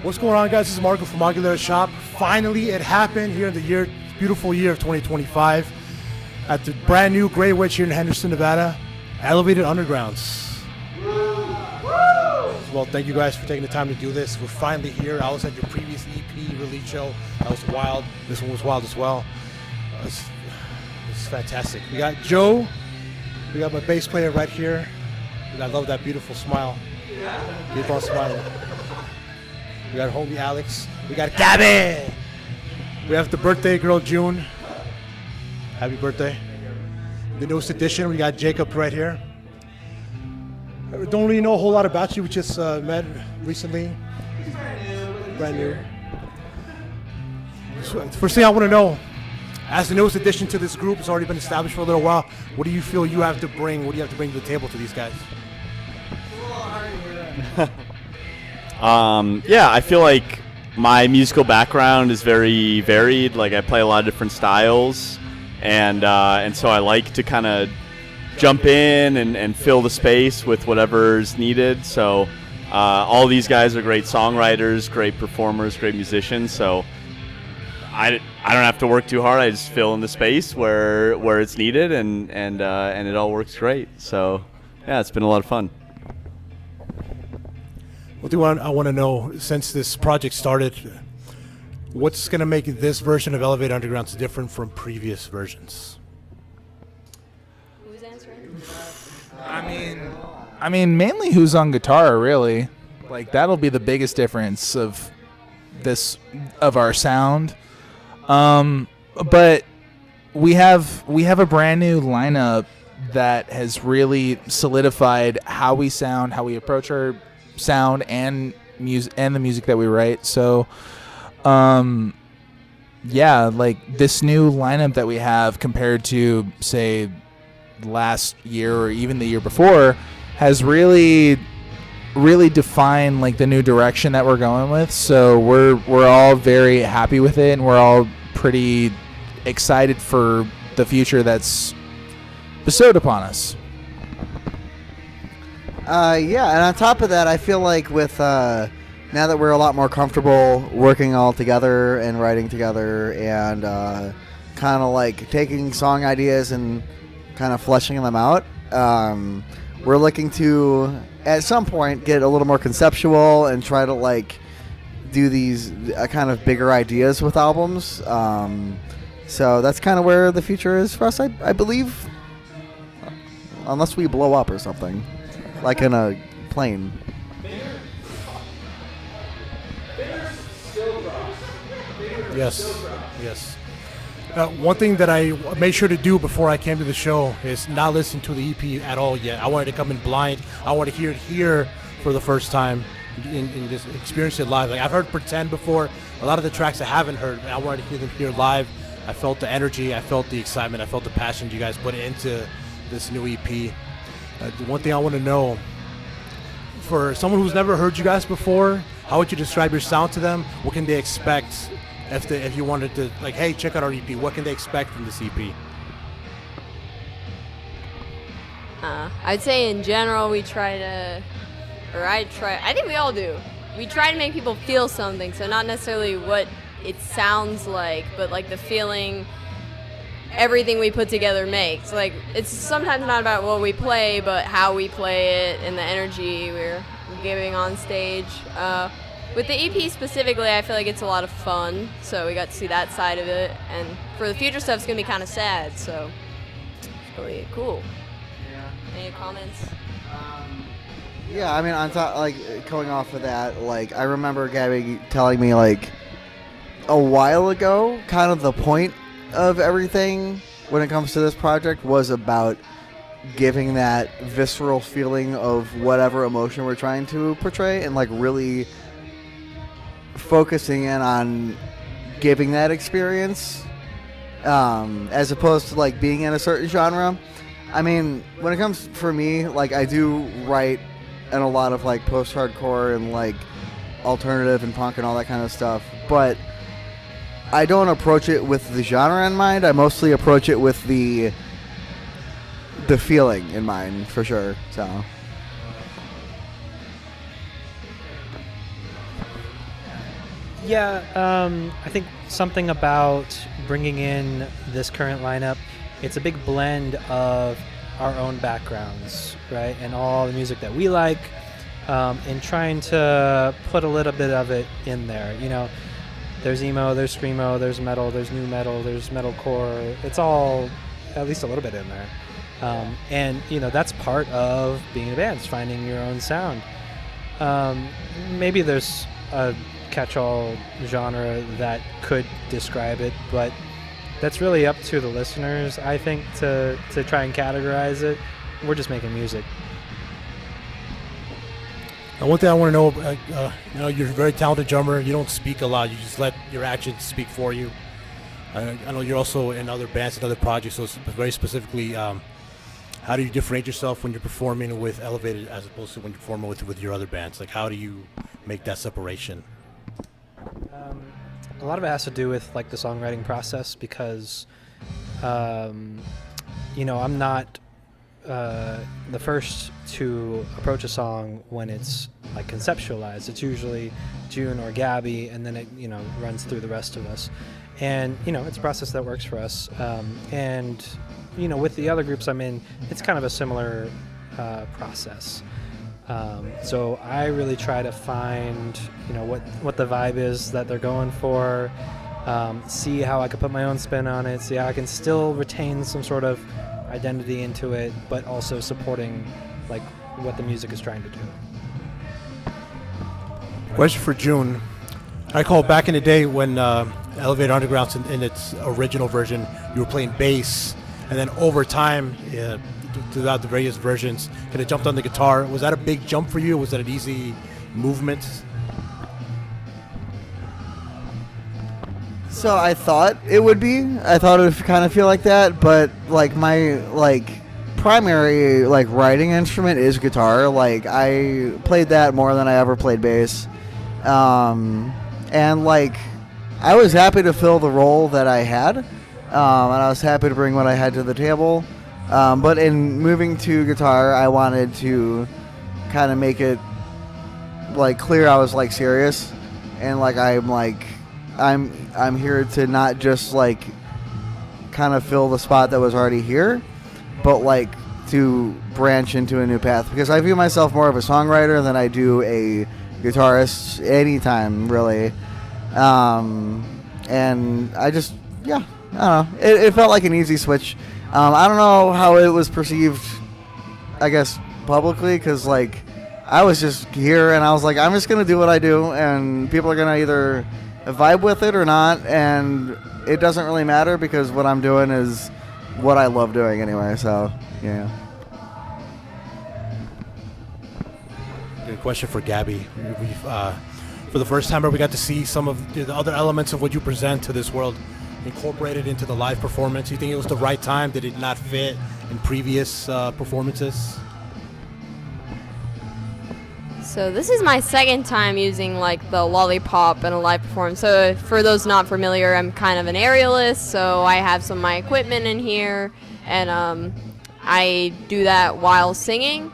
What's going on, guys? This is Marco from AUGUILERA Shop. Finally, it happened here in the beautiful year of 2025 at the brand new Grey Witch here in Henderson, Nevada, Elevated Undergrounds. Well, thank you guys for taking the time to do this. We're finally here. I was at your previous EP release show. That was wild. This one was wild as well. It's fantastic. We got Joe. We got my bass player right here. I love that beautiful smile. Keep on smiling. We got homie Alex. We got Gabby. We have the birthday girl June. Happy birthday. The newest edition, we got Jacob right here. I don't really know a whole lot about you. We just met recently. Brand new. So, first thing I want to know, as the newest addition to this group, it's already been established for a little while. What do you feel you have to bring? What do you have to bring to the table to these guys? Yeah, I feel like my musical background is very varied. Like I play a lot of different styles, and so I like to kind of jump in and fill the space with whatever's needed. So all these guys are great songwriters, great performers, great musicians. So I don't have to work too hard. I just fill in the space where it's needed, and it all works great. So yeah, it's been a lot of fun. I want to know, since this project started, what's going to make this version of Elevated Undergrounds different from previous versions? Who's answering? I mean, mainly who's on guitar, really. Like that'll be the biggest difference of our sound. But we have a brand new lineup that has really solidified how we sound, how we approach our sound and music and the music that we write. So yeah, like this new lineup that we have compared to say last year or even the year before has really defined like the new direction that we're going with. So we're all very happy with it, and we're all pretty excited for the future that's bestowed upon us. Yeah, and on top of that, I feel like with now that we're a lot more comfortable working all together and writing together and kind of like taking song ideas and kind of fleshing them out, we're looking to at some point get a little more conceptual and try to like do these kind of bigger ideas with albums. So that's kind of where the future is for us, I believe, unless we blow up or something. Like in a plane. Yes. One thing that I made sure to do before I came to the show is not listen to the EP at all yet. I wanted to come in blind. I want to hear it here for the first time and just experience it live. Like I've heard Pretend before. A lot of the tracks I haven't heard, I wanted to hear them here live. I felt the energy. I felt the excitement. I felt the passion you guys put into this new EP. The one thing I want to know, for someone who's never heard you guys before, how would you describe your sound to them? What can they expect if you wanted to, like, hey, check out our EP? What can they expect from this EP? I'd say in general I think we all do. We try to make people feel something, so not necessarily what it sounds like, but like the feeling everything we put together makes. Like, it's sometimes not about what we play, but how we play it and the energy we're giving on stage. With the EP specifically, I feel like it's a lot of fun, so we got to see that side of it. And for the future stuff, it's going to be kind of sad, so it's really cool. Yeah. Any comments? Yeah, I mean, on top, like, going off of that, like, I remember Gabby telling me, like, a while ago, kind of the point of everything when it comes to this project was about giving that visceral feeling of whatever emotion we're trying to portray and like really focusing in on giving that experience as opposed to like being in a certain genre. I mean, when it comes for me, like I do write in a lot of like post-hardcore and like alternative and punk and all that kind of stuff, but I don't approach it with the genre in mind. I mostly approach it with the feeling in mind, for sure. So Yeah, I think something about bringing in this current lineup, it's a big blend of our own backgrounds, right, and all the music that we like, and trying to put a little bit of it in there. You know, there's emo, there's screamo, there's metal, there's new metal, there's metalcore. It's all at least a little bit in there. And, you know, that's part of being a band, is finding your own sound. Maybe there's a catch-all genre that could describe it, but that's really up to the listeners, I think, to try and categorize it. We're just making music. One thing I want to know, you know, you're a very talented drummer. You don't speak a lot. You just let your actions speak for you. I know you're also in other bands and other projects, so very specifically, how do you differentiate yourself when you're performing with Elevated as opposed to when you're performing with your other bands? Like, how do you make that separation? A lot of it has to do with like the songwriting process because, you know, I'm not the first to approach a song when it's like conceptualized. It's usually June or Gabby, and then it, you know, runs through the rest of us. And, you know, it's a process that works for us. And, you know, with the other groups I'm in, it's kind of a similar process. So I really try to find, you know, what the vibe is that they're going for, see how I can put my own spin on it, see how I can still retain some sort of identity into it, but also supporting like what the music is trying to do. Question for June. I recall back in the day when Elevator Underground in its original version, you were playing bass, and then over time, throughout the various versions, kind of jumped on the guitar. Was that a big jump for you? Was that an easy movement? So I thought it would be. I thought it would kind of feel like that, but like my primary writing instrument is guitar. Like I played that more than I ever played bass, and like I was happy to fill the role that I had, and I was happy to bring what I had to the table. But in moving to guitar, I wanted to kind of make it like clear I was like serious, and like I'm here to not just like kind of fill the spot that was already here, but like to branch into a new path, because I view myself more of a songwriter than I do a guitarist anytime really. And I just, yeah, I don't know. It felt like an easy switch. I don't know how it was perceived, I guess, publicly, because like I was just here and I was like, I'm just gonna do what I do, and people are gonna either vibe with it or not, and it doesn't really matter because what I'm doing is what I love doing anyway. So yeah. Good question for Gabby. We've for the first time, we got to see some of the other elements of what you present to this world incorporated into the live performance. You think it was the right time? Did it not fit in previous performances? So this is my second time using like the lollipop in a live performance. So for those not familiar, I'm kind of an aerialist, so I have some of my equipment in here, and I do that while singing.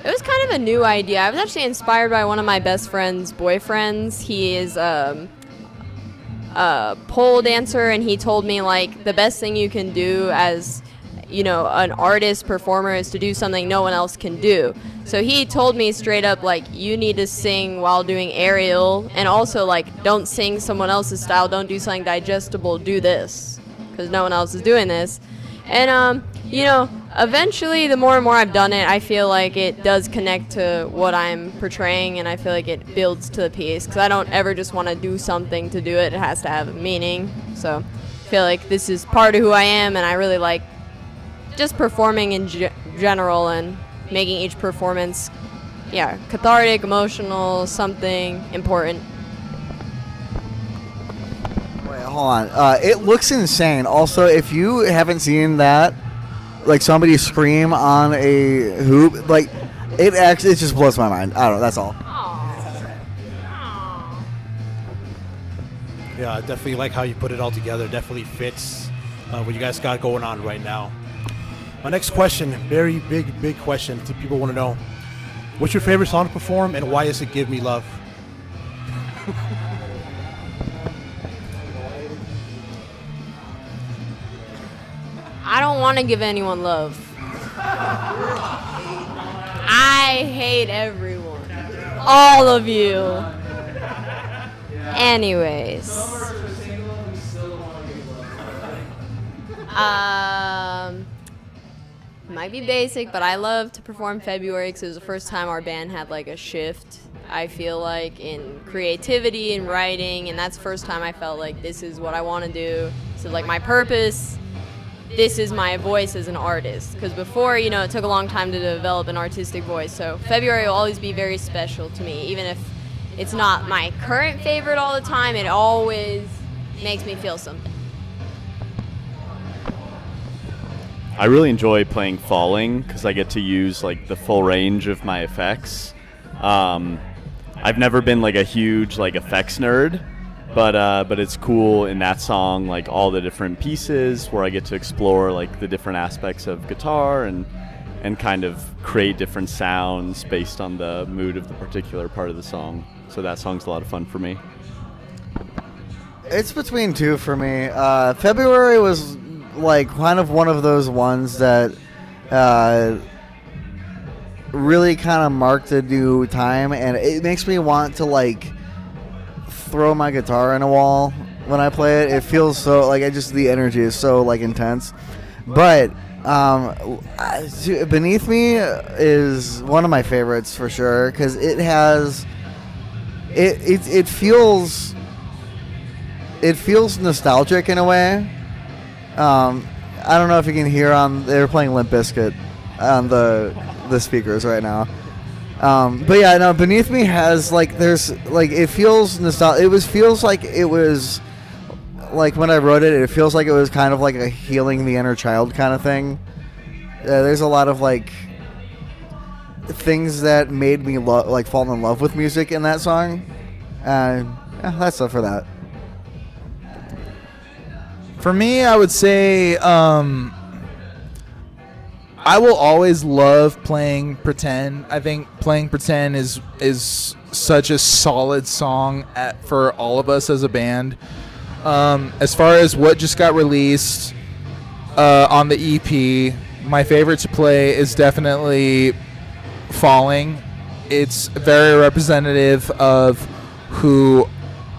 It was kind of a new idea. I was actually inspired by one of my best friend's boyfriends. He is a pole dancer, and he told me like the best thing you can do as, you know, an artist performer is to do something no one else can do. So he told me straight up, like, you need to sing while doing aerial, and also like don't sing someone else's style, don't do something digestible, do this because no one else is doing this. And you know, eventually the more and more I've done it, I feel like it does connect to what I'm portraying, and I feel like it builds to the piece, because I don't ever just want to do something to do it. It has to have a meaning. So I feel like this is part of who I am, and I really like just performing in general and making each performance, yeah, cathartic, emotional, something important. Wait, hold on. It looks insane. Also, if you haven't seen that, like somebody scream on a hoop, like it just blows my mind. I don't know. That's all. Yeah, I definitely like how you put it all together. Definitely fits what you guys got going on right now. My next question, very big question. People want to know, what's your favorite song to perform, and why is it "Give Me Love"? I don't want to give anyone love. I hate everyone. All of you. Anyways. Might be basic, but I love to perform February because it was the first time our band had like a shift, I feel like, in creativity and writing, and that's the first time I felt like this is what I want to do. So like my purpose, this is my voice as an artist, because before, you know, it took a long time to develop an artistic voice. So February will always be very special to me, even if it's not my current favorite all the time. It always makes me feel something. I really enjoy playing Falling because I get to use like the full range of my effects. I've never been like a huge like effects nerd, but it's cool in that song, like all the different pieces where I get to explore like the different aspects of guitar and kind of create different sounds based on the mood of the particular part of the song. So that song's a lot of fun for me. It's between two for me. February was like kind of one of those ones that really kind of marked a new time, and it makes me want to like throw my guitar in a wall when I play it. It feels so like the energy is so like intense. But Beneath Me is one of my favorites for sure because it has it feels nostalgic in a way. I don't know if you can hear they're playing Limp Bizkit on the speakers right now. But yeah, no, Beneath Me has like there's like it feels nostalgic. Feels like it was like when I wrote it, it feels like it was kind of like a healing the inner child kind of thing. There's a lot of like things that made me fall in love with music in that song. That's it for that. For me, I would say I will always love playing Pretend. I think playing Pretend is such a solid song for all of us as a band. As far as what just got released on the EP, my favorite to play is definitely Falling. It's very representative of who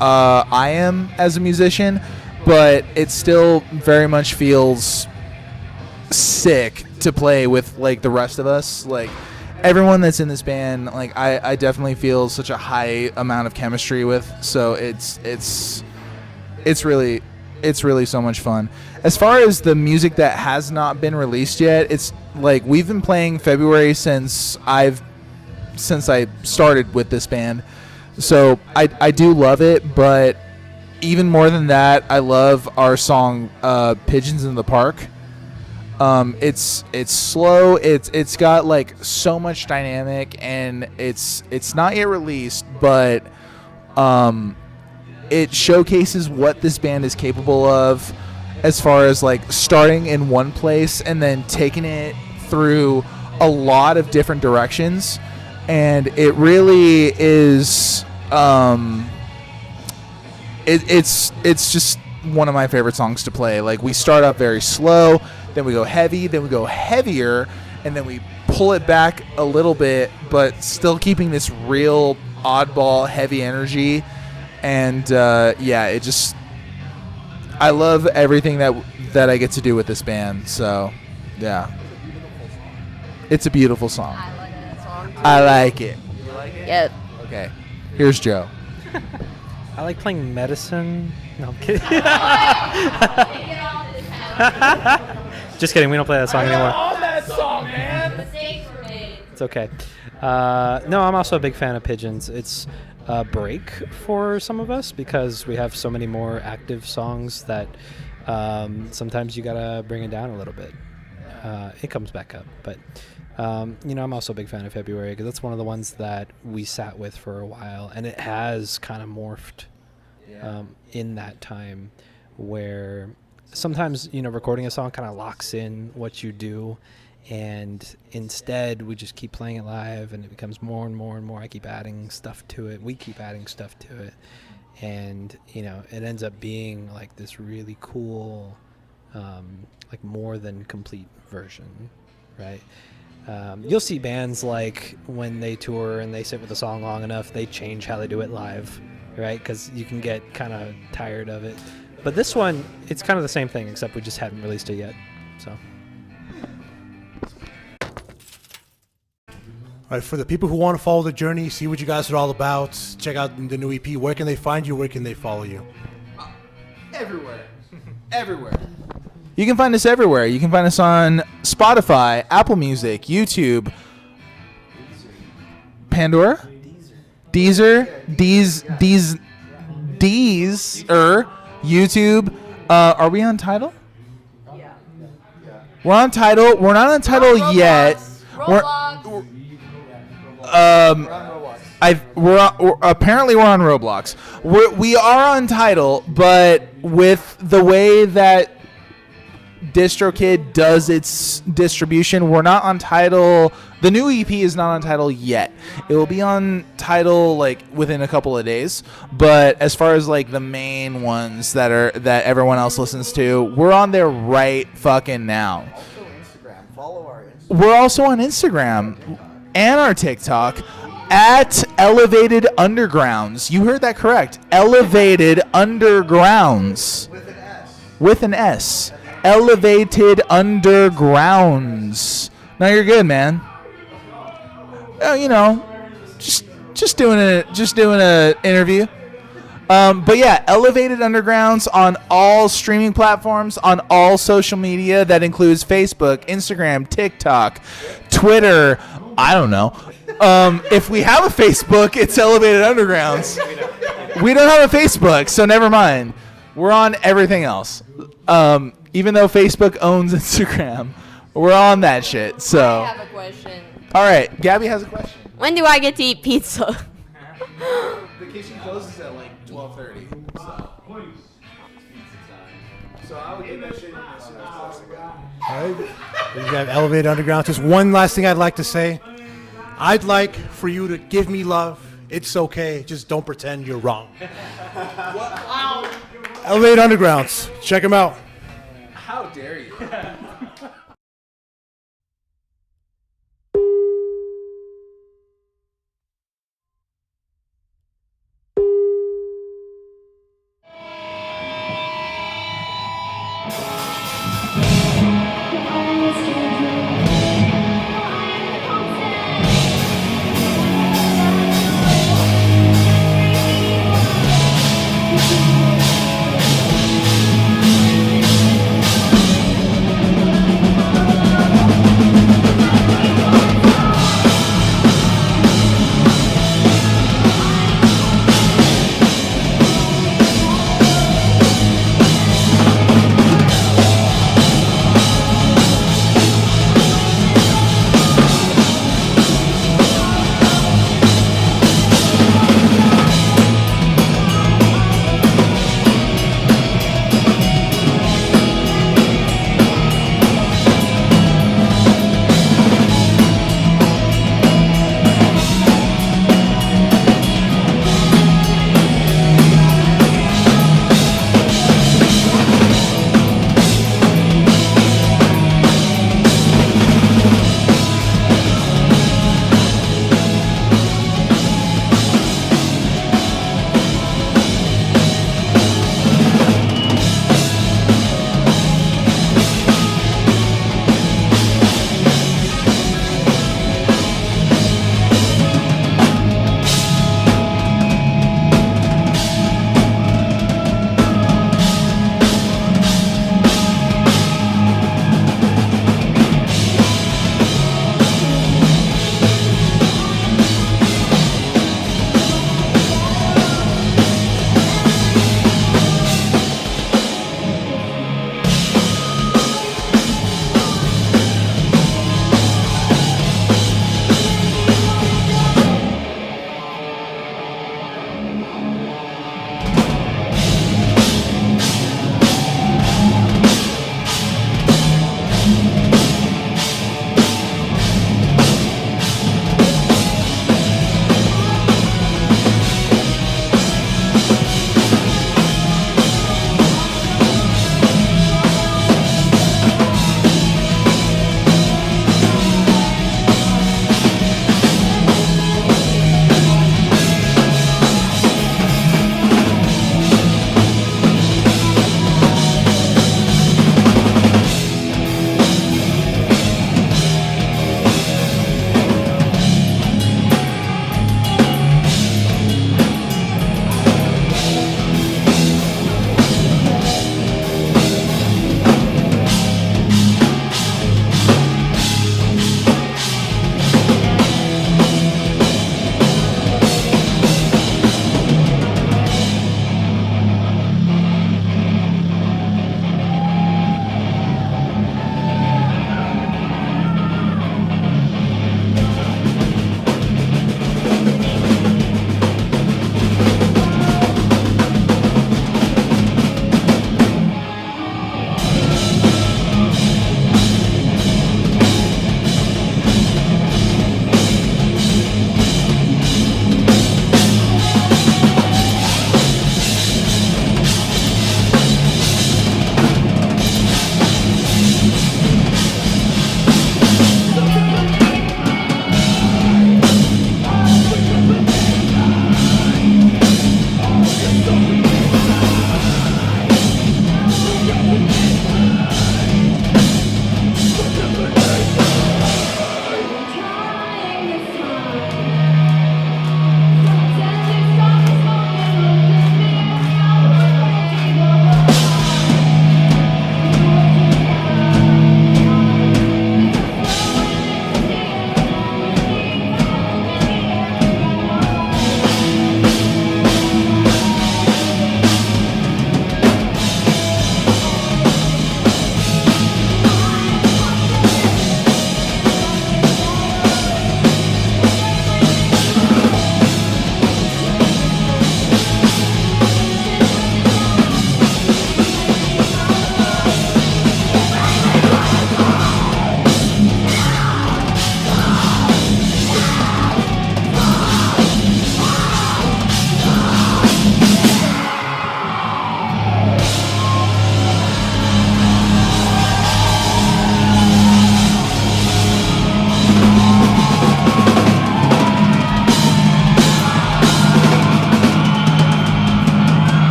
I am as a musician, but it still very much feels sick to play with like the rest of us. Like everyone that's in this band, like I definitely feel such a high amount of chemistry with. So it's really so much fun. As far as the music that has not been released yet, it's like we've been playing February since I started with this band. So I do love it, but even more than that, I love our song Pigeons in the Park. It's slow, it's got like so much dynamic, and it's not yet released, but it showcases what this band is capable of as far as like starting in one place and then taking it through a lot of different directions. And it really is it's just one of my favorite songs to play. Like we start up very slow, then we go heavy, then we go heavier, and then we pull it back a little bit, but still keeping this real oddball heavy energy. And I love everything that I get to do with this band. So yeah, it's a beautiful song. I like that song too. I like it. You like it? Yep. Okay, here's Joe. I like playing Medicine. No, I'm kidding. Just kidding. We don't play that song anymore. On that song, man. Mistakes were made. It's okay. No, I'm also a big fan of Pigeons. It's a break for some of us because we have so many more active songs that sometimes you gotta bring it down a little bit. It comes back up, but I'm also a big fan of February because that's one of the ones that we sat with for a while, and it has kind of morphed in that time where sometimes recording a song kind of locks in what you do, And instead, we just keep playing it live, and it becomes more and more and more. I keep adding stuff to it. We keep adding stuff to it. And, you know, it ends up being like this really cool, like more than complete version, right? You'll see bands like when they tour and they sit with a song long enough, they change how they do it live, right? Because you can get kind of tired of it. But this one, it's kind of the same thing, except we just hadn't released it yet. So. All right, for the people who want to follow the journey, see what you guys are all about, check out the new EP. Where can they find you? Where can they follow you? Everywhere. Everywhere. You can find us everywhere. You can find us on Spotify, Apple Music, YouTube, Pandora, Deezer, YouTube. Are we on Tidal? Yeah. We're on Tidal. We're not on Tidal yet. Roblox. Apparently we're on Roblox. We are on Tidal, but with the way that DistroKid does its distribution, we're not on Tidal. The new EP is not on Tidal yet. It will be on Tidal like within a couple of days. But as far as like the main ones that everyone else listens to, we're on there right fucking now. Also Instagram. Follow our Instagram. We're also on Instagram and our TikTok at Elevated Undergrounds. You heard that correct. Elevated Undergrounds. With an S. Elevated Undergrounds. No, you're good, man. Oh, you know, just doing a interview. But yeah, Elevated Undergrounds on all streaming platforms, on all social media. That includes Facebook, Instagram, TikTok, Twitter. I don't know. If we have a Facebook, it's Elevated Undergrounds. We don't have a Facebook, so never mind. We're on everything else. Even though Facebook owns Instagram, we're on that shit. So. I have a question. All right, Gabby has a question. When do I get to eat pizza? The kitchen closes at like 12:30. So I would get that shit as soon as possible. All right. We got Elevated Underground. Just one last thing I'd like to say. I'd like for you to give me love. It's okay. Just don't pretend you're wrong. Elevated Undergrounds. Check them out. How dare you?